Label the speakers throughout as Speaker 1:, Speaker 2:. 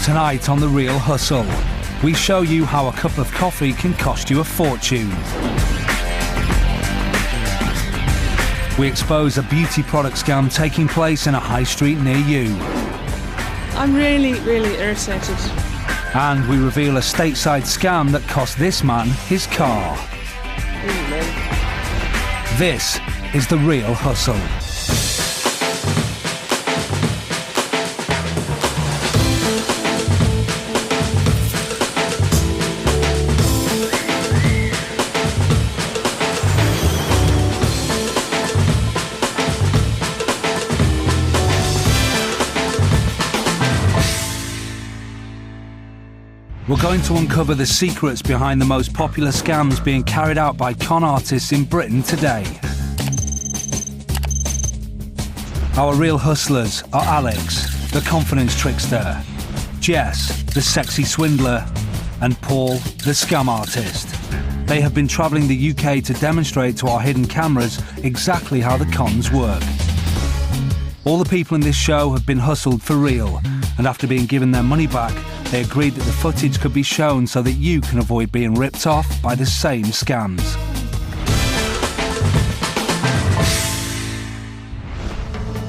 Speaker 1: Tonight on The Real Hustle, we show you how a cup of coffee can cost you a fortune. We expose a beauty product scam taking place in a high street near you.
Speaker 2: I'm really irritated.
Speaker 1: And we reveal a stateside scam that cost this man his car. This is The Real Hustle. We're going to uncover the secrets behind the most popular scams being carried out by con artists in Britain today. Our real hustlers are Alex, the confidence trickster, Jess, the sexy swindler, and Paul, the scam artist. They have been travelling the UK to demonstrate to our hidden cameras exactly how the cons work. All the people in this show have been hustled for real, and after being given their money back, they agreed that the footage could be shown so that you can avoid being ripped off by the same scams.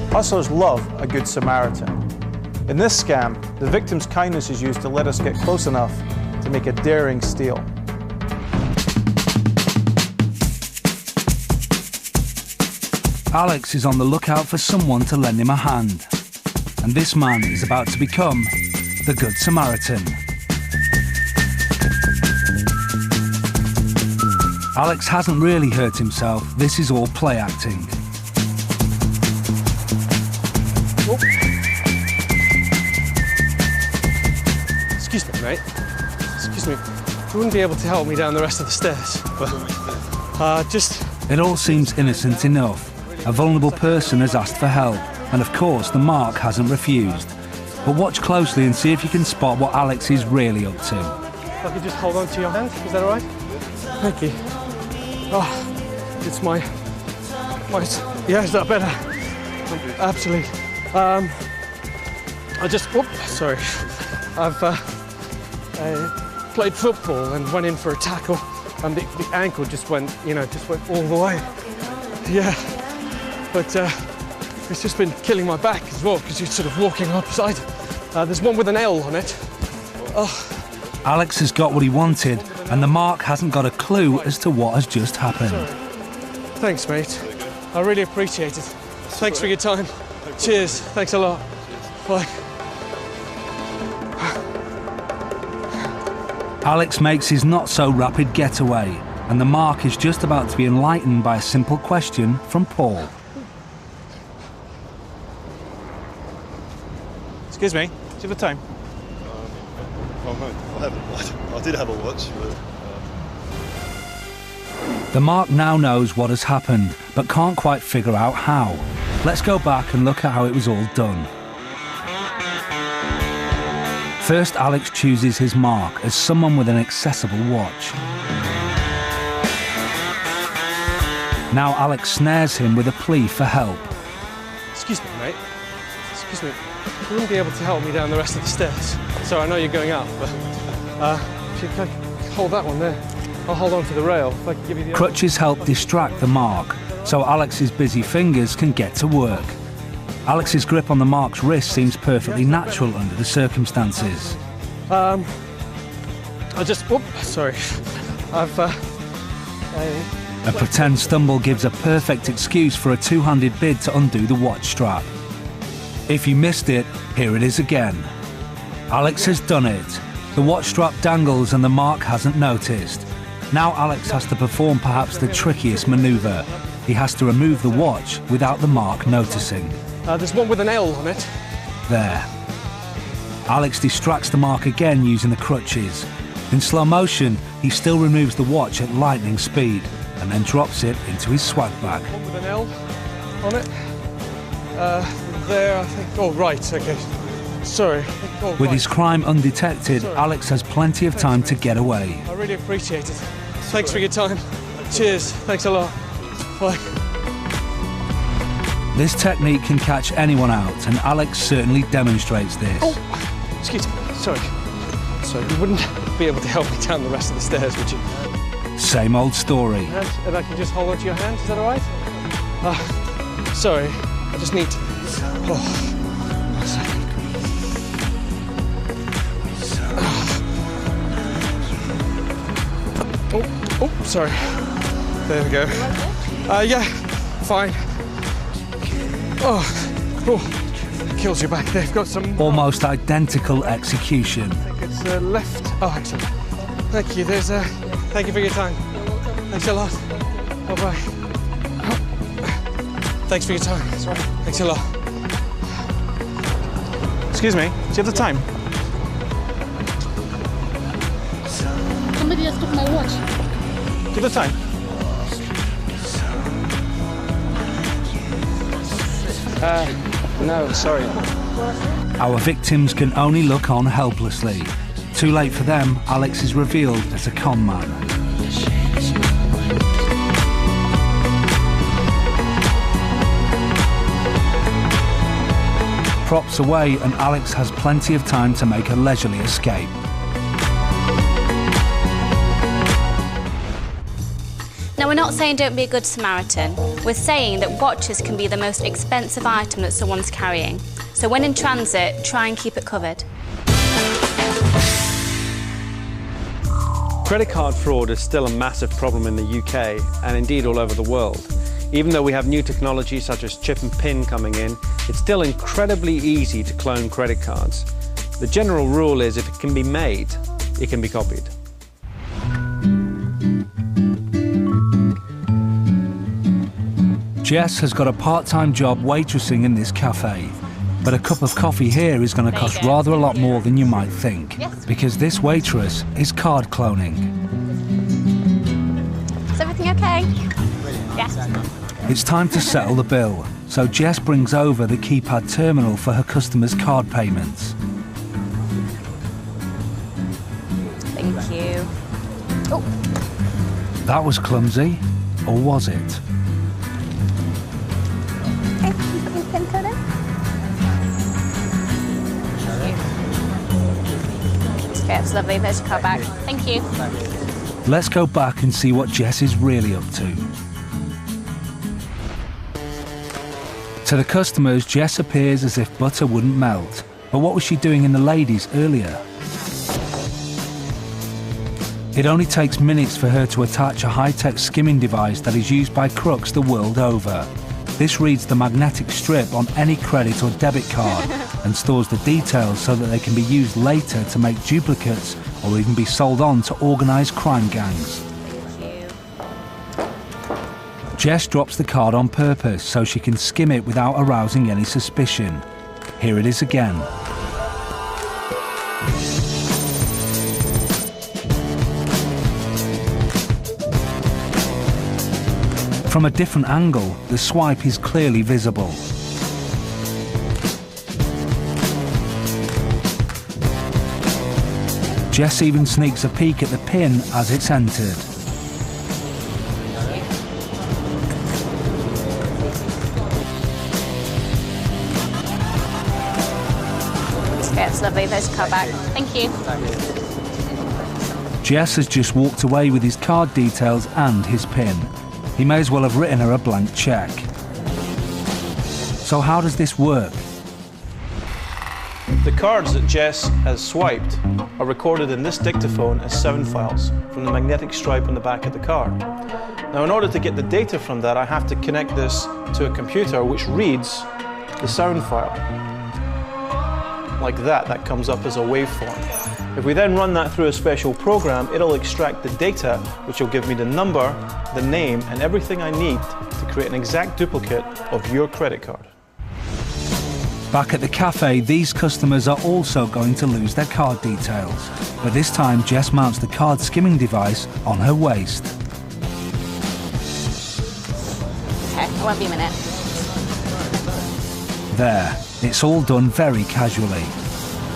Speaker 3: Hustlers love a good Samaritan. In this scam, the victim's kindness is used to let us get close enough to make a daring steal.
Speaker 1: Alex is on the lookout for someone to lend him a hand. And this man is about to become the Good Samaritan. Alex hasn't really hurt himself. This is all play acting.
Speaker 4: Oh. Excuse me, mate. Excuse me. You wouldn't be able to help me down the rest of the stairs, but just...
Speaker 1: It all seems innocent enough. A vulnerable person has asked for help, and of course the mark hasn't refused. But watch closely and see if you can spot what Alex is really up to.
Speaker 4: If I could just hold on to your hand, is that all right? Thank you. Oh, it's my... Yeah, is that better? Absolutely. I just... Whoop, sorry. I've played football and went in for a tackle, and the ankle just went, just went all the way. Yeah, but it's just been killing my back as well, because you're sort of walking upside. There's one with an L on it. Oh.
Speaker 1: Alex has got what he wanted, and the mark hasn't got a clue as to what has just happened.
Speaker 4: Sorry. Thanks, mate. I really appreciate it. Thanks for your time. Cheers. Thanks a lot. Bye.
Speaker 1: Alex makes his not-so-rapid getaway, and the mark is just about to be enlightened by a simple question from Paul.
Speaker 3: Excuse me, do you have a time?
Speaker 5: I did have a watch, but...
Speaker 1: The mark now knows what has happened, but can't quite figure out how. Let's go back and look at how it was all done. First, Alex chooses his mark as someone with an accessible watch. Now Alex snares him with a plea for help.
Speaker 4: Excuse me, mate. Excuse me. You wouldn't be able to help me down the rest of the stairs. So I know you're going up, but if you can hold that one there, I'll hold on to the rail. If I can give you the
Speaker 1: Crutches help distract the mark, so Alex's busy fingers can get to work. Alex's grip on the mark's wrist seems perfectly natural under the circumstances.
Speaker 4: I just... Whoop, sorry.
Speaker 1: A pretend stumble gives a perfect excuse for a two-handed bid to undo the watch strap. If you missed it, here it is again. Alex has done it. The watch strap dangles and the mark hasn't noticed. Now Alex has to perform perhaps the trickiest manoeuvre. He has to remove the watch without the mark noticing.
Speaker 4: There's one with an L on it.
Speaker 1: There. Alex distracts the mark again using the crutches. In slow motion, he still removes the watch at lightning speed and then drops it into his swag bag.
Speaker 4: One with an L on it. There, I think. Oh, right, okay. Sorry. Oh,
Speaker 1: With his crime undetected, Alex has plenty of time to get away.
Speaker 4: I really appreciate it. Thanks for your time. Cheers. Thanks a lot. Bye.
Speaker 1: This technique can catch anyone out, and Alex certainly demonstrates this.
Speaker 4: Oh, excuse me. sorry. Sorry, you wouldn't be able to help me down the rest of the stairs, would you?
Speaker 1: Same old story.
Speaker 4: And I can just hold onto your hand, is that all right? Sorry, I just need to... Oh, one second. Oh, sorry. There we go. Yeah, fine. Oh, kills your back. They've got some...
Speaker 1: Almost identical execution.
Speaker 4: I think it's left. Oh, excellent. Thank you. There's thank you for your time. Thanks a lot. Bye-bye. Thanks for your time. That's right. Thanks a lot.
Speaker 3: Excuse me, do you have the time?
Speaker 6: Somebody has took my watch.
Speaker 3: Do you have the time?
Speaker 4: No, sorry.
Speaker 1: Our victims can only look on helplessly. Too late for them, Alex is revealed as a con man. Props away and Alex has plenty of time to make a leisurely escape.
Speaker 7: Now, we're not saying don't be a good Samaritan. We're saying that watches can be the most expensive item that someone's carrying. So when in transit, try and keep it covered.
Speaker 8: Credit card fraud is still a massive problem in the UK and indeed all over the world. Even though we have new technology such as chip and PIN coming in, it's still incredibly easy to clone credit cards. The general rule is if it can be made, it can be copied.
Speaker 1: Jess has got a part-time job waitressing in this cafe, but a cup of coffee here is going to cost rather a lot more than you might think, because this waitress is card cloning.
Speaker 7: Is everything okay? Yes.
Speaker 1: It's time to settle the bill, so Jess brings over the keypad terminal for her customers' card payments.
Speaker 7: Thank you. Oh.
Speaker 1: That was clumsy, or was it?
Speaker 7: Okay, can you put your PIN code in? Okay, that's lovely. There's your card back. Thank you.
Speaker 1: Let's go back and see what Jess is really up to. To the customers, Jess appears as if butter wouldn't melt. But what was she doing in the ladies earlier? It only takes minutes for her to attach a high-tech skimming device that is used by crooks the world over. This reads the magnetic strip on any credit or debit card and stores the details so that they can be used later to make duplicates or even be sold on to organised crime gangs. Jess drops the card on purpose so she can skim it without arousing any suspicion. Here it is again. From a different angle, the swipe is clearly visible. Jess even sneaks a peek at the PIN as it's entered.
Speaker 7: That's lovely. There's your card back. Thank you.
Speaker 1: Jess has just walked away with his card details and his PIN. He may as well have written her a blank cheque. So how does this work?
Speaker 3: The cards that Jess has swiped are recorded in this dictaphone as sound files from the magnetic stripe on the back of the card. Now, in order to get the data from that, I have to connect this to a computer which reads the sound file. Like that, that comes up as a waveform. If we then run that through a special program, it'll extract the data, which will give me the number, the name, and everything I need to create an exact duplicate of your credit card.
Speaker 1: Back at the cafe, these customers are also going to lose their card details. But this time, Jess mounts the card skimming device on her waist.
Speaker 7: Okay, I won't be a minute.
Speaker 1: There, it's all done very casually.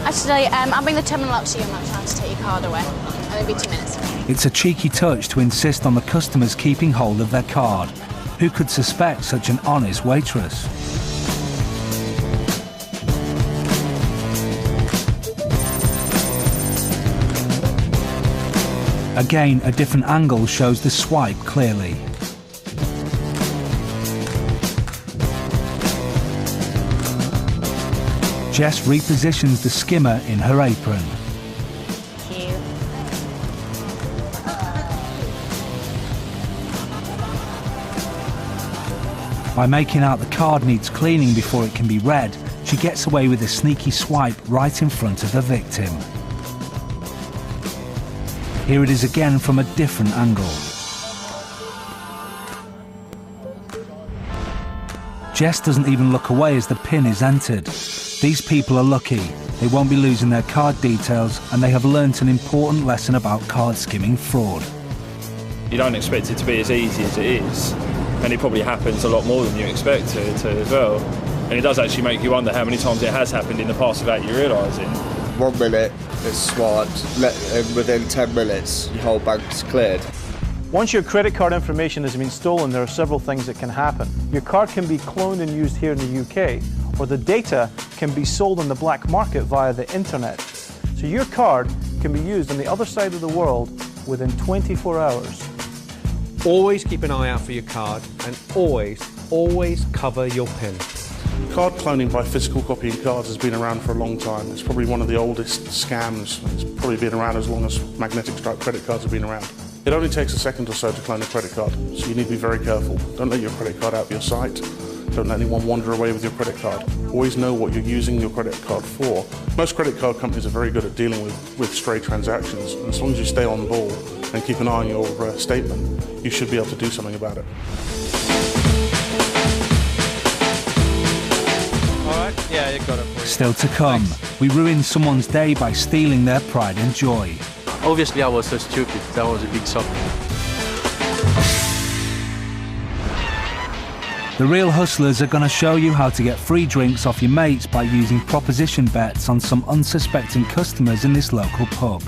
Speaker 7: Actually, I'll bring the terminal up to you. I'm not trying to take your card away. It'll be 2 minutes.
Speaker 1: It's a cheeky touch to insist on the customers keeping hold of their card. Who could suspect such an honest waitress? Again, a different angle shows the swipe clearly. Jess repositions the skimmer in her apron.
Speaker 7: Cute.
Speaker 1: By making out the card needs cleaning before it can be read, she gets away with a sneaky swipe right in front of the victim. Here it is again from a different angle. Jess doesn't even look away as the PIN is entered. These people are lucky. They won't be losing their card details, and they have learnt an important lesson about card skimming fraud.
Speaker 6: You don't expect it to be as easy as it is, and it probably happens a lot more than you expect it to as well. And it does actually make you wonder how many times it has happened in the past without you realising.
Speaker 9: 1 minute, it's swiped, and within 10 minutes, your whole bank's cleared.
Speaker 3: Once your credit card information has been stolen, there are several things that can happen. Your card can be cloned and used here in the UK, or the data can be sold on the black market via the internet. So your card can be used on the other side of the world within 24 hours.
Speaker 8: Always keep an eye out for your card, and always cover your PIN.
Speaker 10: Card cloning by physical copying cards has been around for a long time. It's probably one of the oldest scams. It's probably been around as long as magnetic stripe credit cards have been around. It only takes a second or so to clone a credit card, so you need to be very careful. Don't let your credit card out of your sight. Don't let anyone wander away with your credit card. Always know what you're using your credit card for. Most credit card companies are very good at dealing with stray transactions, and as long as you stay on ball and keep an eye on your statement, you should be able to do something about it.
Speaker 8: Yeah, you got it.
Speaker 1: Still to come, we ruin someone's day by stealing their pride and joy.
Speaker 11: Obviously, I was so stupid. That was a big shock.
Speaker 1: The Real Hustlers are going to show you how to get free drinks off your mates by using proposition bets on some unsuspecting customers in this local pub.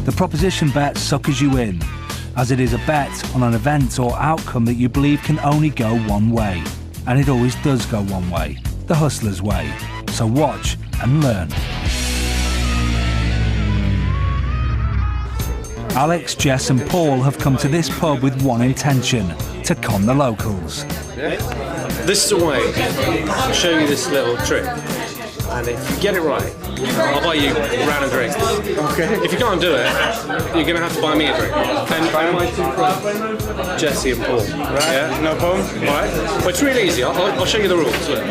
Speaker 1: The proposition bet suckers you in, as it is a bet on an event or outcome that you believe can only go one way. And it always does go one way, the hustler's way. So watch and learn. Alex, Jess and Paul have come to this pub with one intention, to con the locals.
Speaker 8: This is a way to show you this little trick. And if you get it right, I'll buy you a round of drinks. Okay. If you can't do it, you're going to have to buy me a drink. And my two friends, Jesse and Paul. Right. Yeah, no problem. All right. Well, it's really easy. I'll show you the rules. Look.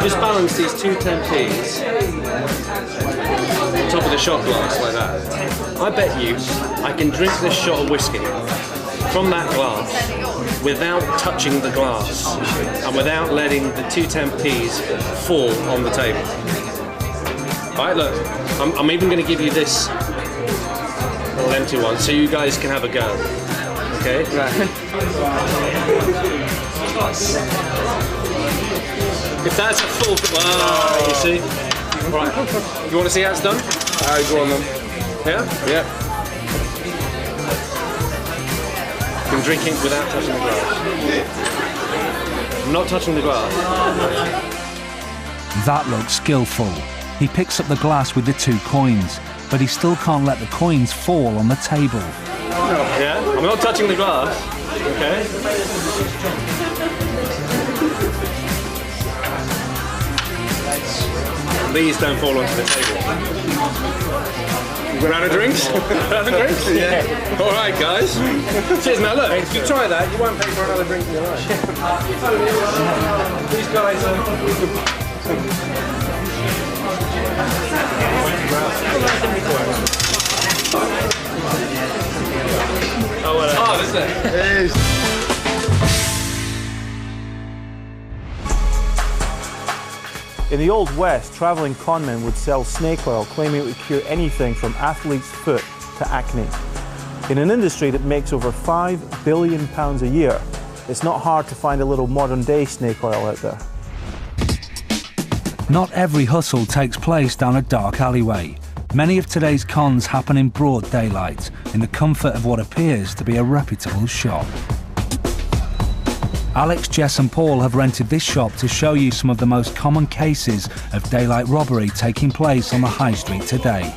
Speaker 8: Just balance these two 10p's on top of the shot glass like that. I bet you I can drink this shot of whiskey from that glass without touching the glass and without letting the two 10p's fall on the table. Alright, look, I'm even going to give you this little empty one so you guys can have a go. Okay? Right. If that's a full... Oh, you see? Right. You want to see how it's done? Go on then. Yeah? Yeah. You can drink it without touching the glass. I'm not touching the glass.
Speaker 1: That looks skillful. He picks up the glass with the 2 coins, but he still can't let the coins fall on the table.
Speaker 8: Yeah, I'm not touching the glass. Okay. These don't fall onto the table. Round of drinks? Round of drinks? Yeah. All right, guys. Cheers. Now look, if you try that, you won't pay for another drink in your life. These guys Oh, this is it.
Speaker 3: In the Old West, travelling conmen would sell snake oil, claiming it would cure anything from athlete's foot to acne. In an industry that makes over £5 billion a year, it's not hard to find a little modern-day snake oil out there.
Speaker 1: Not every hustle takes place down a dark alleyway. Many of today's cons happen in broad daylight, in the comfort of what appears to be a reputable shop. Alex, Jess and Paul have rented this shop to show you some of the most common cases of daylight robbery taking place on the high street today.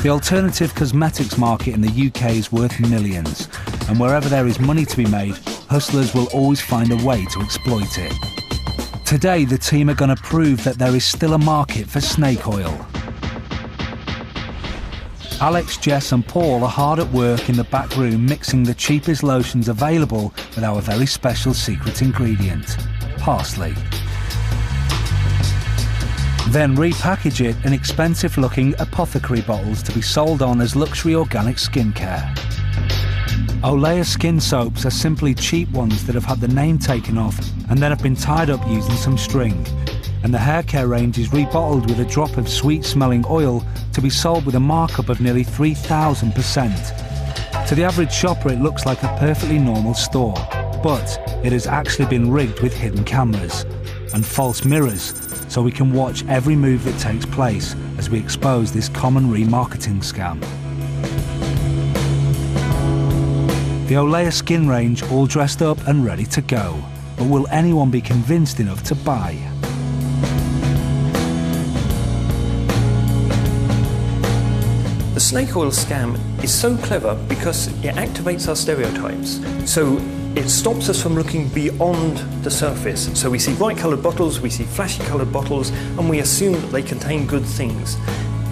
Speaker 1: The alternative cosmetics market in the UK is worth millions, and wherever there is money to be made, hustlers will always find a way to exploit it. Today, the team are going to prove that there is still a market for snake oil. Alex, Jess and Paul are hard at work in the back room mixing the cheapest lotions available with our very special secret ingredient, parsley. Then repackage it in expensive-looking apothecary bottles to be sold on as luxury organic skincare. Olea skin soaps are simply cheap ones that have had the name taken off and then have been tied up using some string. And the hair care range is rebottled with a drop of sweet-smelling oil to be sold with a markup of nearly 3,000%. To the average shopper, it looks like a perfectly normal store, but it has actually been rigged with hidden cameras and false mirrors, so we can watch every move that takes place as we expose this common remarketing scam. The Olea skin range all dressed up and ready to go, but will anyone be convinced enough to buy?
Speaker 12: The snake oil scam is so clever because it activates our stereotypes. So it stops us from looking beyond the surface. So we see bright coloured bottles, we see flashy coloured bottles, and we assume that they contain good things.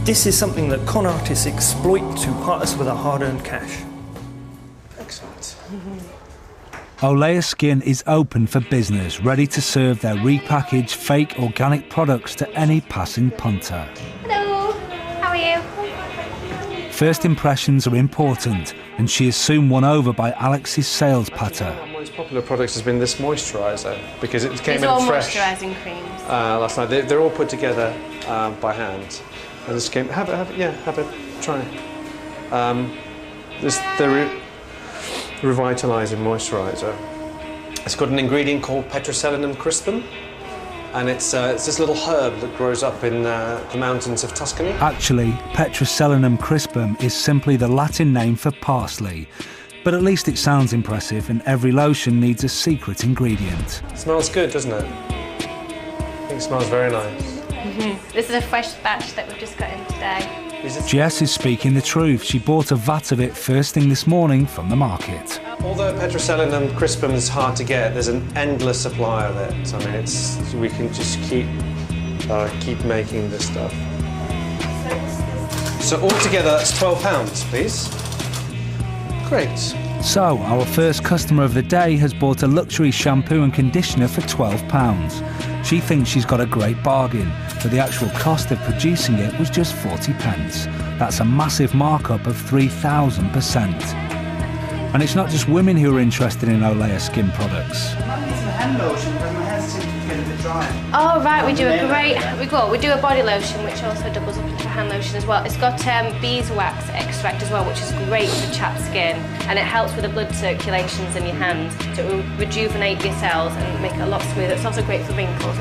Speaker 12: This is something that con artists exploit to part us with our hard-earned cash.
Speaker 3: Excellent.
Speaker 1: Olea Skin is open for business, ready to serve their repackaged fake organic products to any passing punter.
Speaker 7: Hello, how are you?
Speaker 1: First impressions are important, and she is soon won over by Alex's sales patter.
Speaker 8: One of our most popular products has been this moisturiser, because it came
Speaker 7: These
Speaker 8: in fresh.
Speaker 7: moisturising creams.
Speaker 8: Last night. They're all put together by hand. And this came. Have a try. This the revitalising moisturiser. It's got an ingredient called Petroselinum crispum, and it's this little herb that grows up in the mountains of Tuscany.
Speaker 1: Actually, Petroselinum crispum is simply the Latin name for parsley, but at least it sounds impressive, and every lotion needs a secret ingredient.
Speaker 8: It smells good, doesn't it? I think it smells very nice.
Speaker 7: This is a fresh batch that we've just got in today.
Speaker 1: Jess is speaking the truth. She bought a vat of it first thing this morning from the market.
Speaker 8: Although Petroselinum crispum is hard to get, there's an endless supply of it. I mean, we can just keep making this stuff. So altogether, that's £12, please. Great.
Speaker 1: So, our first customer of the day has bought a luxury shampoo and conditioner for £12. She thinks she's got a great bargain, but the actual cost of producing it was just 40p. That's a massive markup of 3,000%. And it's not just women who are interested in Olea skin products.
Speaker 7: Oh right, we do a body lotion which also doubles up into a hand lotion as well. It's got beeswax extract as well, which is great for chapped skin, and it helps with the blood circulations in your hands, so it will rejuvenate your cells and make it a lot smoother. It's also great for wrinkles,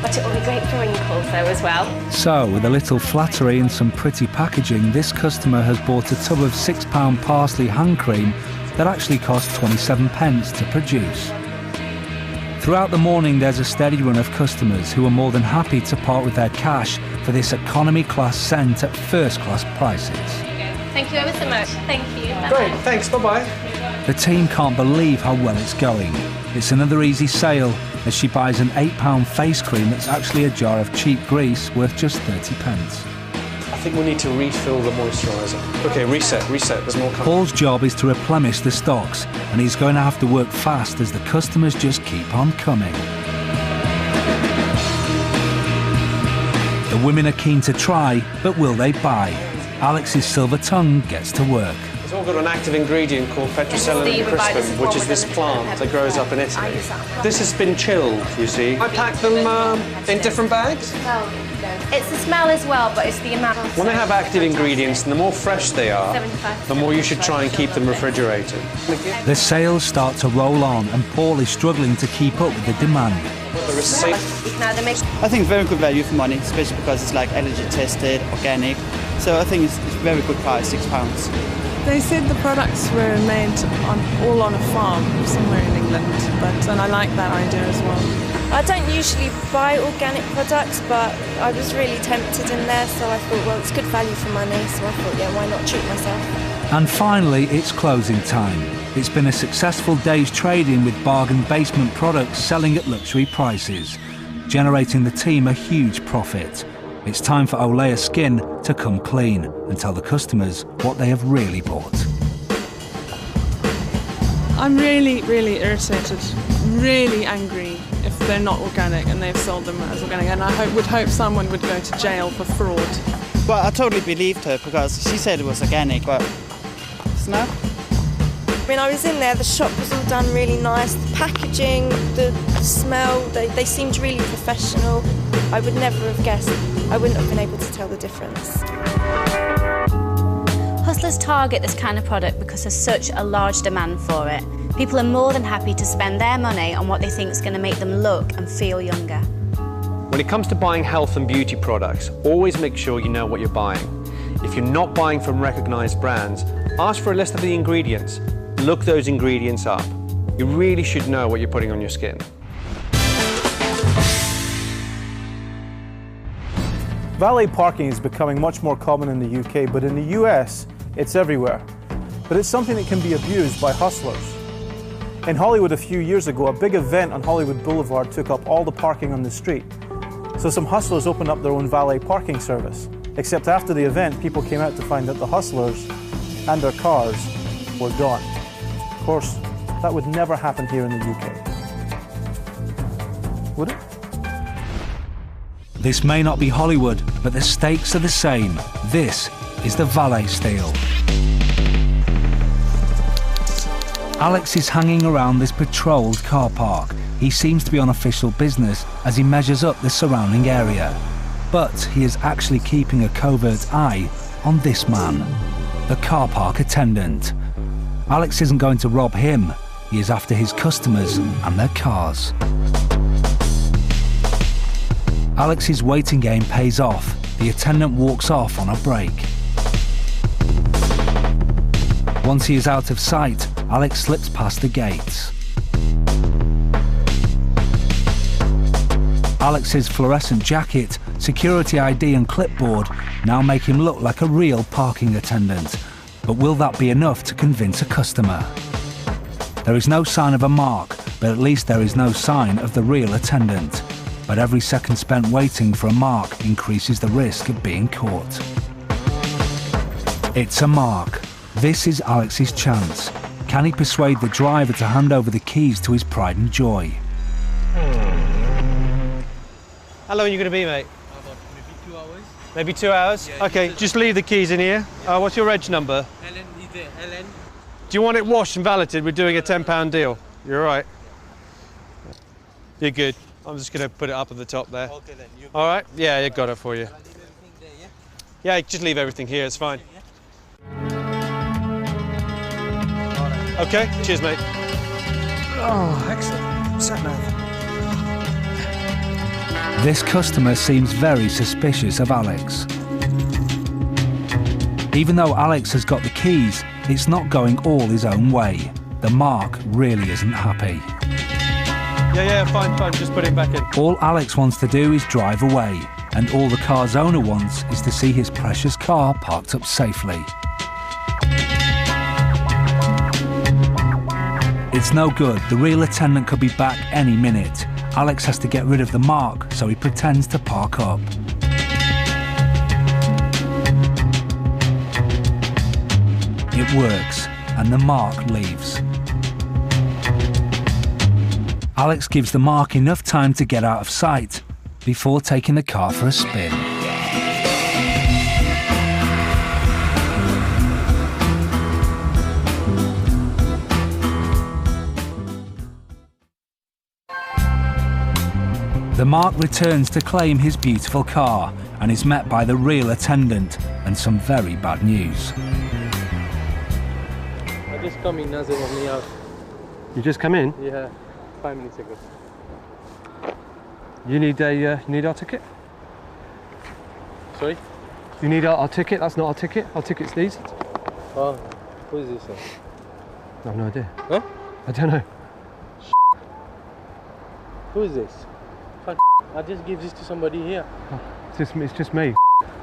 Speaker 7: but it will be great for wrinkles though as well.
Speaker 1: So, with a little flattery and some pretty packaging, this customer has bought a tub of £6 parsley hand cream that actually cost 27p to produce. Throughout the morning, there's a steady run of customers who are more than happy to part with their cash for this economy-class scent at first-class prices.
Speaker 7: Thank you ever so much. Thank you. Bye-bye.
Speaker 8: Great, thanks, bye-bye.
Speaker 1: The team can't believe how well it's going. It's another easy sale as she buys an £8 face cream that's actually a jar of cheap grease worth just 30p.
Speaker 8: I think we need to refill the moisturiser. Okay, reset, there's more coming.
Speaker 1: Paul's job is to replenish the stocks, and he's going to have to work fast as the customers just keep on coming. The women are keen to try, but will they buy? Alex's silver tongue gets to work.
Speaker 8: It's all got an active ingredient called Petroselinum crispum, which is this plant that grows up in Italy. This has been chilled, you see. I pack them in different bags.
Speaker 7: It's the smell as well, but it's the amount.
Speaker 8: When they have active ingredients, and the more fresh they are, the more you should try and keep them refrigerated.
Speaker 1: The sales start to roll on, and Paul is struggling to keep up with the demand.
Speaker 8: The receipt.
Speaker 13: I think very good value for money, especially because it's like allergy tested, organic. So I think it's very good price, £6.
Speaker 2: They said the products were made all on a farm somewhere in England, and I like that idea as well.
Speaker 14: I don't usually buy organic products, but I was really tempted in there, so I thought, well, it's good value for money, so I thought, yeah, why not treat myself?
Speaker 1: And finally, it's closing time. It's been a successful day's trading with bargain basement products selling at luxury prices, generating the team a huge profit. It's time for Olea Skin to come clean and tell the customers what they have really bought.
Speaker 2: I'm really, really irritated, really angry if they're not organic and they've sold them as organic, and I would hope someone would go to jail for fraud.
Speaker 13: But I totally believed her because she said it was organic, but it's not.
Speaker 14: I mean, I was in there, the shop was all done really nice, the packaging, the smell, they seemed really professional. I would never have guessed, I wouldn't have been able to tell the difference.
Speaker 15: Hustlers target this kind of product because there's such a large demand for it. People are more than happy to spend their money on what they think is going to make them look and feel younger.
Speaker 8: When it comes to buying health and beauty products, always make sure you know what you're buying. If you're not buying from recognised brands, ask for a list of the ingredients. Look those ingredients up. You really should know what you're putting on your skin.
Speaker 3: Valet parking is becoming much more common in the UK, but in the US, it's everywhere. But it's something that can be abused by hustlers. In Hollywood a few years ago, a big event on Hollywood Boulevard took up all the parking on the street. So some hustlers opened up their own valet parking service. Except after the event, people came out to find that the hustlers and their cars were gone. Of course, that would never happen here in the UK. Would it?
Speaker 1: This may not be Hollywood, but the stakes are the same. This is the valet steal. Alex is hanging around this patrolled car park. He seems to be on official business as he measures up the surrounding area. But he is actually keeping a covert eye on this man, the car park attendant. Alex isn't going to rob him. He is after his customers and their cars. Alex's waiting game pays off. The attendant walks off on a break. Once he is out of sight, Alex slips past the gates. Alex's fluorescent jacket, security ID and clipboard now make him look like a real parking attendant. But will that be enough to convince a customer? There is no sign of a mark, but at least there is no sign of the real attendant. But every second spent waiting for a mark increases the risk of being caught. It's a mark. This is Alex's chance. Can he persuade the driver to hand over the keys to his pride and joy?
Speaker 8: How long are you going to be, mate?
Speaker 16: Maybe 2 hours.
Speaker 8: Maybe 2 hours?
Speaker 16: Yeah,
Speaker 8: okay, just leave the keys in here. What's your reg number?
Speaker 16: Helen is there. Helen.
Speaker 8: Do you want it washed and valeted? We're doing a £10 deal. You're all right. You're good. I'm just going to put it up at the top there.
Speaker 16: Okay then.
Speaker 8: All right? Yeah, I got it for you.
Speaker 16: I'll leave everything there, yeah?
Speaker 8: Yeah, just leave everything here. It's fine. Okay, cheers, mate.
Speaker 16: Oh, excellent. Sat nav.
Speaker 1: This customer seems very suspicious of Alex. Even though Alex has got the keys, it's not going all his own way. The mark really isn't happy.
Speaker 8: Yeah, fine, just put him back in.
Speaker 1: All Alex wants to do is drive away, and all the car's owner wants is to see his precious car parked up safely. It's no good. The real attendant could be back any minute. Alex has to get rid of the mark, so he pretends to park up. It works, and the mark leaves. Alex gives the mark enough time to get out of sight before taking the car for a spin. The mark returns to claim his beautiful car and is met by the real attendant and some very bad news.
Speaker 11: I just come in as they want me out.
Speaker 8: You just come in?
Speaker 11: Yeah, 5 minutes ago.
Speaker 8: You need our ticket?
Speaker 11: Sorry?
Speaker 8: You need our ticket? That's not our ticket. Our ticket's these.
Speaker 11: Oh, who is this?
Speaker 8: I have no idea.
Speaker 11: Huh?
Speaker 8: I don't know.
Speaker 11: Who is this? I just give this to somebody here.
Speaker 4: It's just me.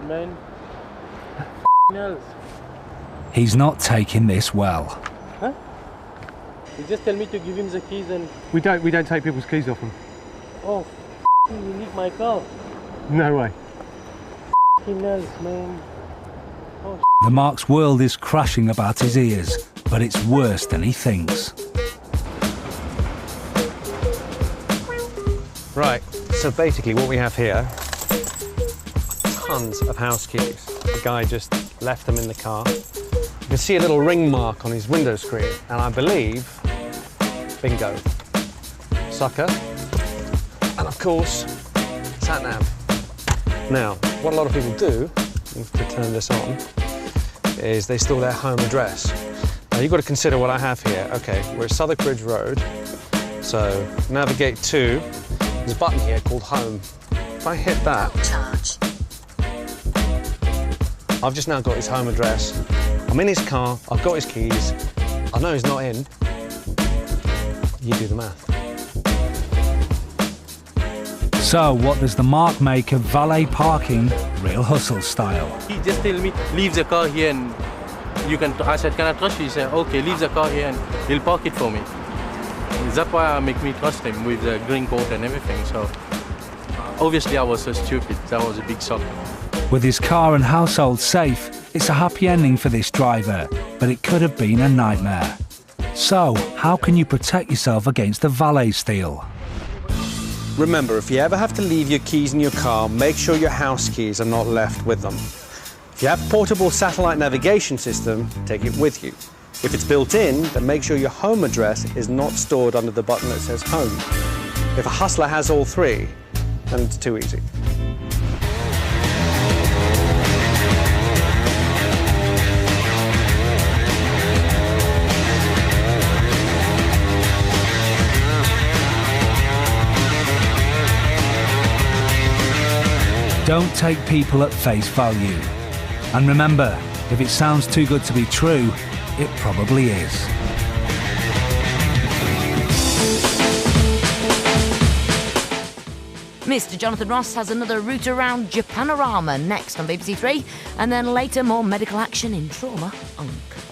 Speaker 11: Man. Else.
Speaker 1: He's not taking this well.
Speaker 11: Huh? You just tell me to give him the keys and...
Speaker 4: We don't take people's keys off them.
Speaker 11: Oh, you need my car.
Speaker 4: No way.
Speaker 11: Else, man. Oh,
Speaker 1: The Mark's world is crashing about his ears, but it's worse than he thinks.
Speaker 8: Right, so basically what we have here, tons of house keys. The guy just left them in the car. You can see a little ring mark on his window screen, and I believe, bingo, sucker, and of course, sat nav. Now, what a lot of people do, to turn this on, is they store their home address. Now you've got to consider what I have here. Okay, we're at Southwark Bridge Road, so navigate to, there's a button here called Home. If I hit that, I've just now got his home address. I'm in his car, I've got his keys, I know he's not in. You do the math.
Speaker 1: So what does the Mark make of valet parking, Real Hustle style?
Speaker 11: he just tell me, leave the car here and you can... I said, can I trust you? He said, okay, leave the car here and he'll park it for me. That's why I make me trust him with the green coat and everything. So obviously I was so stupid. That was a big shock.
Speaker 1: With his car and household safe, it's a happy ending for this driver, but it could have been a nightmare. So, how can you protect yourself against the valet steal?
Speaker 8: Remember, if you ever have to leave your keys in your car, make sure your house keys are not left with them. If you have a portable satellite navigation system, take it with you. If it's built in, then make sure your home address is not stored under the button that says home. If a hustler has all three, then it's too easy.
Speaker 1: Don't take people at face value. And remember, if it sounds too good to be true, it probably is.
Speaker 17: Mr. Jonathan Ross has another route around Japanorama next on BBC Three, and then later more medical action in Trauma Uncut.